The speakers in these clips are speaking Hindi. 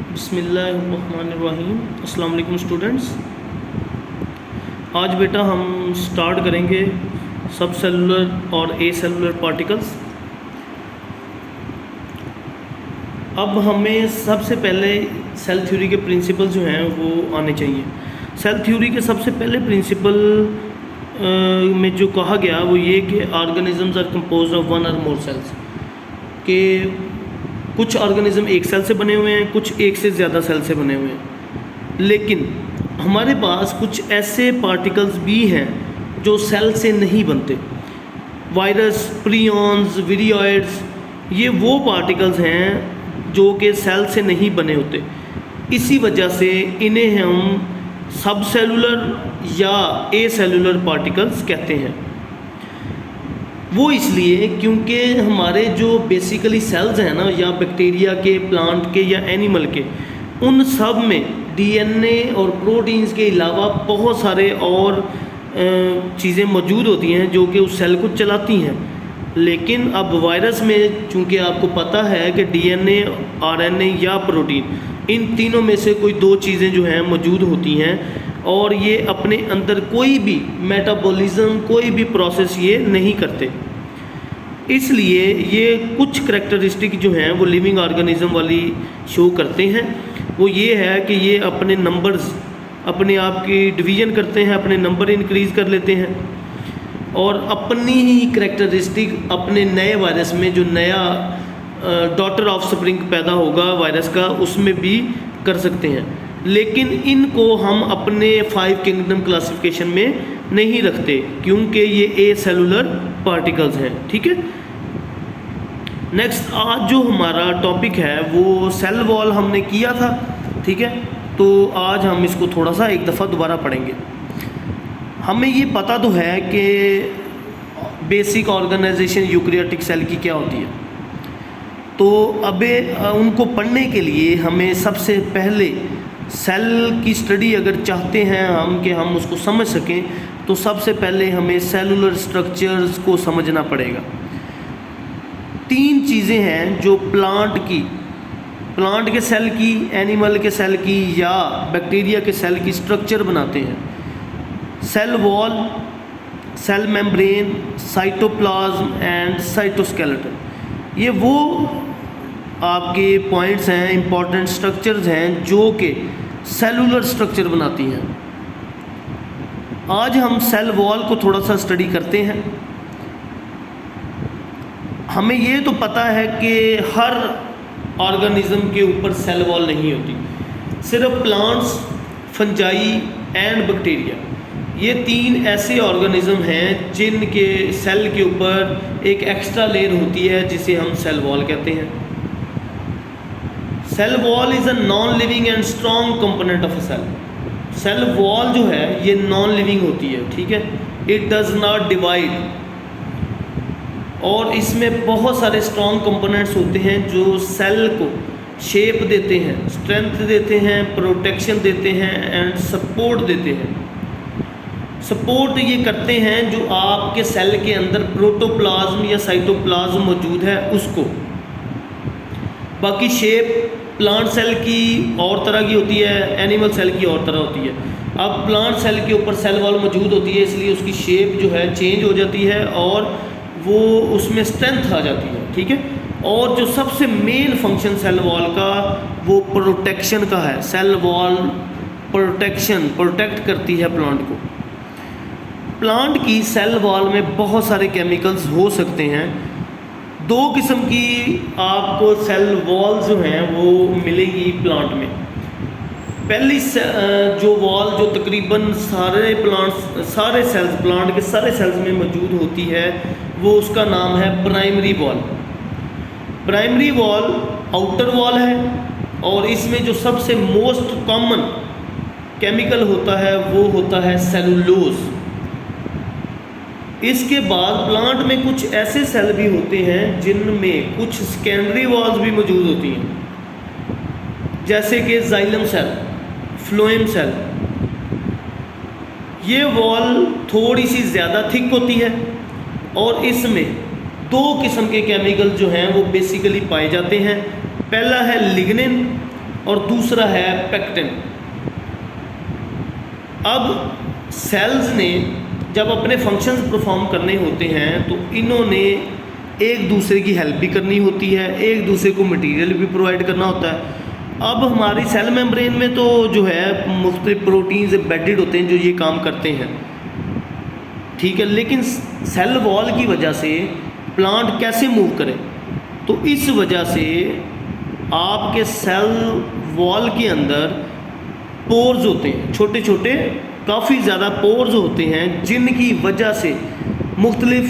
बिस्मिल्लाहिर्रहमानिर्रहीम। अस्सलाम वालेकुम स्टूडेंट्स। आज बेटा हम स्टार्ट करेंगे सब सेलुलर और ए सेलुलर पार्टिकल्स। अब हमें सबसे पहले सेल थ्योरी के प्रिंसिपल जो हैं वो आने चाहिए। सेल थ्योरी के सबसे पहले प्रिंसिपल में जो कहा गया वो ये कि organisms are composed of one और मोर सेल्स, के कुछ ऑर्गेनिज्म एक सेल से बने हुए हैं, कुछ एक से ज़्यादा सेल से बने हुए हैं। लेकिन हमारे पास कुछ ऐसे पार्टिकल्स भी हैं जो सेल से नहीं बनते। वायरस, प्रियॉन्स, विरियॉइड्स, ये वो पार्टिकल्स हैं जो कि सेल से नहीं बने होते। इसी वजह से इन्हें हम सब सेलुलर या ए सेलुलर पार्टिकल्स कहते हैं। वो इसलिए क्योंकि हमारे जो बेसिकली सेल्स हैं ना, या बैक्टीरिया के, प्लांट के या एनिमल के, उन सब में डीएनए और प्रोटीन्स के अलावा बहुत सारे और चीज़ें मौजूद होती हैं जो कि उस सेल को चलाती हैं। लेकिन अब वायरस में चूँकि आपको पता है कि डीएनए, आरएनए या प्रोटीन, इन तीनों में से कोई दो चीज़ें जो हैं मौजूद होती हैं और ये अपने अंदर कोई भी मेटाबॉलिज्म, कोई भी प्रोसेस ये नहीं करते। इसलिए ये कुछ करैक्टरिस्टिक जो हैं वो लिविंग ऑर्गेनिज्म वाली शो करते हैं। वो ये है कि ये अपने नंबर्स अपने आप की डिवीज़न करते हैं, अपने नंबर इंक्रीज़ कर लेते हैं और अपनी ही करैक्टरिस्टिक अपने नए वायरस में, जो नया डॉटर ऑफ स्प्रिंग पैदा होगा वायरस का, उसमें भी कर सकते हैं। लेकिन इनको हम अपने 5 किंगडम क्लासिफिकेशन में नहीं रखते क्योंकि ये ए सेलुलर पार्टिकल्स हैं। ठीक है। नेक्स्ट, आज जो हमारा टॉपिक है वो सेल वॉल हमने किया था। ठीक है, तो आज हम इसको थोड़ा सा एक दफ़ा दोबारा पढ़ेंगे। हमें ये पता तो है कि बेसिक ऑर्गेनाइजेशन यूकैरियोटिक सेल की क्या होती है, तो अब उनको पढ़ने के लिए हमें सबसे पहले सेल की स्टडी अगर चाहते हैं हम कि हम उसको समझ सकें, तो सबसे पहले हमें सेलुलर स्ट्रक्चर्स को समझना पड़ेगा। 3 चीज़ें हैं जो प्लांट के सेल की, एनिमल के सेल की या बैक्टीरिया के सेल की स्ट्रक्चर बनाते हैं। Cell wall, cell membrane, cytoplasm and cytoskeleton. ये वो आपके पॉइंट्स हैं, इंपॉर्टेंट स्ट्रक्चर्स हैं जो कि सेलुलर स्ट्रक्चर बनाती हैं। आज हम सेल वॉल को थोड़ा सा स्टडी करते हैं। हमें ये तो पता है कि हर ऑर्गेनिज्म के ऊपर सेल वॉल नहीं होती, सिर्फ प्लांट्स, फंजाई एंड बैक्टीरिया, ये 3 ऐसे ऑर्गेनिज्म हैं जिनके सेल के ऊपर एक एक्स्ट्रा लेयर होती है जिसे हम सेल वॉल कहते हैं। Cell wall is a non living and strong component of a cell. Cell wall जो है ये नॉन लिविंग होती है। ठीक है, इट डज नॉट डिवाइड, और इसमें बहुत सारे स्ट्रॉन्ग कंपोनेंट्स होते हैं जो सेल को शेप देते हैं, स्ट्रेंथ देते हैं, प्रोटेक्शन देते हैं एंड सपोर्ट देते हैं। सपोर्ट ये करते हैं जो आपके सेल के अंदर प्रोटोप्लाज्म या साइटोप्लाज्म मौजूद है उसको। बाकी शेप प्लांट सेल की और तरह की होती है, एनिमल सेल की और तरह होती है। अब प्लांट सेल के ऊपर सेल वॉल मौजूद होती है, इसलिए उसकी शेप जो है चेंज हो जाती है और वो उसमें स्ट्रेंथ आ जाती है। ठीक है, और जो सबसे मेन फंक्शन सेल वॉल का वो प्रोटेक्शन का है। सेल वॉल प्रोटेक्ट करती है प्लांट को। प्लांट की सेल वॉल में बहुत सारे केमिकल्स हो सकते हैं। 2 किस्म की आपको सेल वॉल जो हैं वो मिलेगी प्लांट में। पहली जो वॉल जो तकरीबन सारे सेल्स, प्लांट के सारे सेल्स में मौजूद होती है, वो उसका नाम है primary wall. Primary wall outer wall है और इसमें जो सबसे मोस्ट कॉमन केमिकल होता है वो होता है सेलुलोज। इसके बाद प्लांट में कुछ ऐसे सेल भी होते हैं जिनमें कुछ सेकेंडरी वॉल्स भी मौजूद होती हैं, जैसे कि जाइलम सेल, फ्लोएम सेल। ये वॉल थोड़ी सी ज़्यादा थिक होती है और इसमें 2 किस्म के केमिकल जो हैं वो बेसिकली पाए जाते हैं। पहला है लिग्निन और दूसरा है पेक्टिन। अब सेल्स ने जब अपने फंक्शंस परफॉर्म करने होते हैं तो इन्होंने एक दूसरे की हेल्प भी करनी होती है, एक दूसरे को मटेरियल भी प्रोवाइड करना होता है। अब हमारी सेल मेम्ब्रेन में तो जो है मुख्तलिफ प्रोटीन्स एम्बेडेड होते हैं जो ये काम करते हैं, ठीक है। लेकिन सेल वॉल की वजह से प्लांट कैसे मूव करे, तो इस वजह से आपके सेल वॉल के अंदर पोर्स होते हैं, छोटे छोटे काफ़ी ज़्यादा पोर्स होते हैं, जिनकी वजह से मुख्तलिफ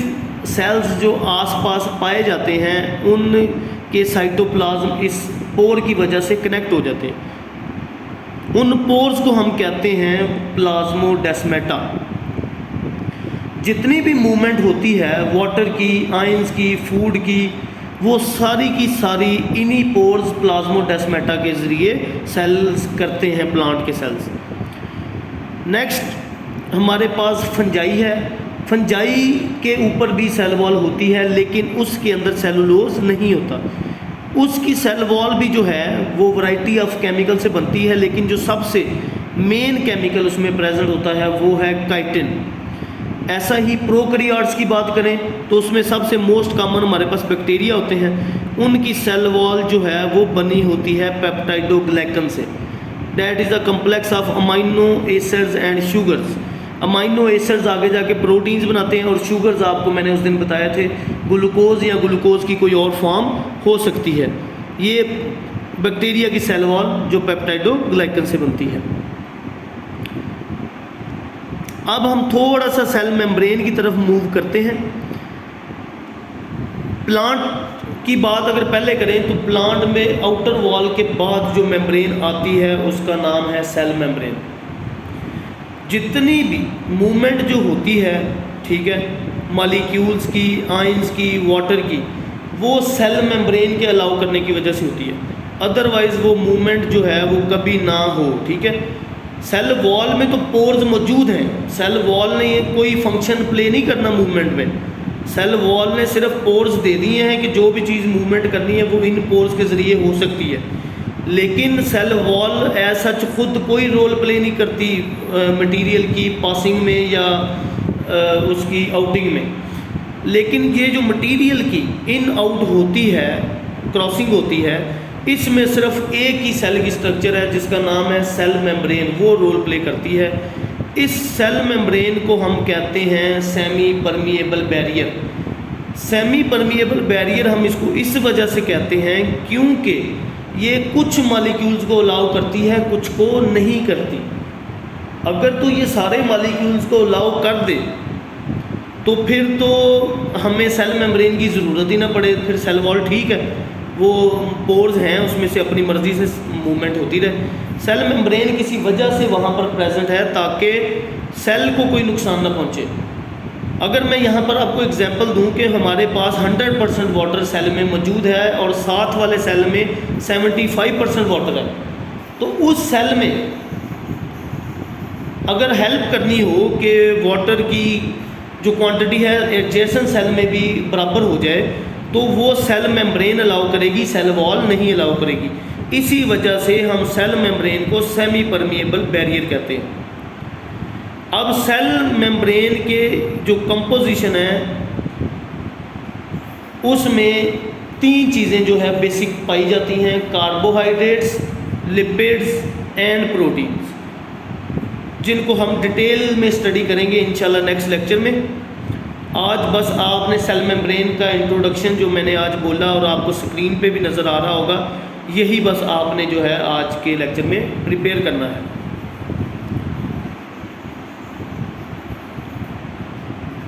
सेल्स जो आसपास पाए जाते हैं उनके साइटोप्लाज्म इस पोर की वजह से कनेक्ट हो जाते हैं। उन पोर्स को हम कहते हैं प्लाज्मोडेस्माटा। जितनी भी मूवमेंट होती है वाटर की, आयंस की, फूड की, वो सारी की सारी इन्हीं पोर्स प्लाज्मोडेस्माटा के ज़रिए सेल्स करते हैं, प्लांट के सेल्स। नेक्स्ट हमारे पास फंजाई है। फंजाई के ऊपर भी सेल वॉल होती है, लेकिन उसके अंदर सेलुलोज नहीं होता। उसकी सेल वॉल भी जो है वो वैरायटी ऑफ केमिकल से बनती है, लेकिन जो सबसे मेन केमिकल उसमें प्रेजेंट होता है वो है काइटिन। ऐसा ही प्रोकैरियोट्स की बात करें तो उसमें सबसे मोस्ट कॉमन हमारे पास बैक्टीरिया होते हैं, उनकी सेल वॉल जो है वो बनी होती है पेप्टाइडोग्लाइकन से। That is a complex of amino acids and sugars. Amino acids आगे जाके प्रोटीन्स बनाते हैं, और शुगर्स आपको मैंने उस दिन बताए थे ग्लूकोज या ग्लूकोज की कोई और फॉर्म हो सकती है। ये बैक्टीरिया की सेल वॉल जो पेप्टाइडोग्लाइकन से बनती है। अब हम थोड़ा सा सेल मेम्ब्रेन की तरफ मूव करते हैं। प्लांट की बात अगर पहले करें तो प्लांट में आउटर वॉल के बाद जो मेम्ब्रेन आती है उसका नाम है सेल मेम्ब्रेन। जितनी भी मूवमेंट जो होती है, ठीक है, मॉलिक्यूल्स की, आयंस की, वाटर की, वो सेल मेम्ब्रेन के अलाउ करने की वजह से होती है। अदरवाइज़ वो मूवमेंट जो है वो कभी ना हो, ठीक है। सेल वॉल में तो पोर्स मौजूद हैं, सेल वॉल ने कोई फंक्शन प्ले नहीं करना मूवमेंट में। सेल वॉल ने सिर्फ पोर्स दे दिए हैं कि जो भी चीज़ मूवमेंट करनी है वो इन पोर्स के ज़रिए हो सकती है, लेकिन सेल वॉल एज सच खुद कोई रोल प्ले नहीं करती मटेरियल की पासिंग में या उसकी आउटिंग में। लेकिन ये जो मटेरियल की इन आउट होती है, क्रॉसिंग होती है, इसमें सिर्फ एक ही सेल की स्ट्रक्चर है जिसका नाम है सेल मेम्ब्रेन, वो रोल प्ले करती है। इस सेल मेम्ब्रेन को हम कहते हैं semi permeable barrier. Semi permeable barrier हम इसको इस वजह से कहते हैं क्योंकि ये कुछ मॉलिक्यूल्स को अलाउ करती है, कुछ को नहीं करती। अगर तो ये सारे मॉलिक्यूल्स को अलाउ कर दे तो फिर तो हमें सेल मेम्ब्रेन की ज़रूरत ही ना पड़े, फिर सेल वॉल ठीक है, वो पोर्स हैं उसमें से अपनी मर्ज़ी से मूवमेंट होती रहे। सेल मेम्ब्रेन किसी वजह से वहाँ पर प्रेजेंट है ताकि सेल को कोई नुकसान ना पहुँचे। अगर मैं यहाँ पर आपको एग्जांपल दूँ कि हमारे पास 100% वाटर सेल में मौजूद है और साथ वाले सेल में 75% वाटर है, तो उस सेल में अगर हेल्प करनी हो कि वाटर की जो क्वांटिटी है एडजेसेंट सेल में भी बराबर हो जाए, तो वो सेल मेम्ब्रेन अलाउ करेगी, सेल वॉल नहीं अलाउ करेगी। इसी वजह से हम सेल मेम्ब्रेन को सेमी परमिएबल बैरियर कहते हैं। अब सेल मेम्ब्रेन के जो कंपोजिशन है उसमें 3 चीज़ें जो है बेसिक पाई जाती हैं, कार्बोहाइड्रेट्स, लिपिड्स एंड प्रोटीन्स, जिनको हम डिटेल में स्टडी करेंगे इंशाल्लाह नेक्स्ट लेक्चर में। आज बस आपने सेल मेम्ब्रेन का इंट्रोडक्शन जो मैंने आज बोला और आपको स्क्रीन पे भी नज़र आ रहा होगा, यही बस आपने जो है आज के लेक्चर में प्रिपेयर करना है।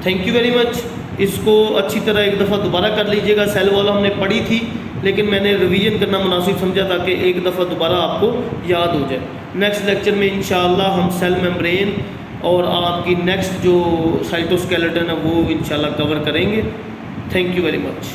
Thank you very much. इसको अच्छी तरह एक दफ़ा दोबारा कर लीजिएगा। सेल वॉल हमने पढ़ी थी लेकिन मैंने रिवीजन करना मुनासिब समझा ताकि एक दफ़ा दोबारा आपको याद हो जाए। नेक्स्ट लेक्चर में इंशाल्लाह हम सेल मेम्ब्रेन और आपकी नेक्स्ट जो साइटोस्केलेटन है वो इंशाल्लाह कवर करेंगे। Thank you very much.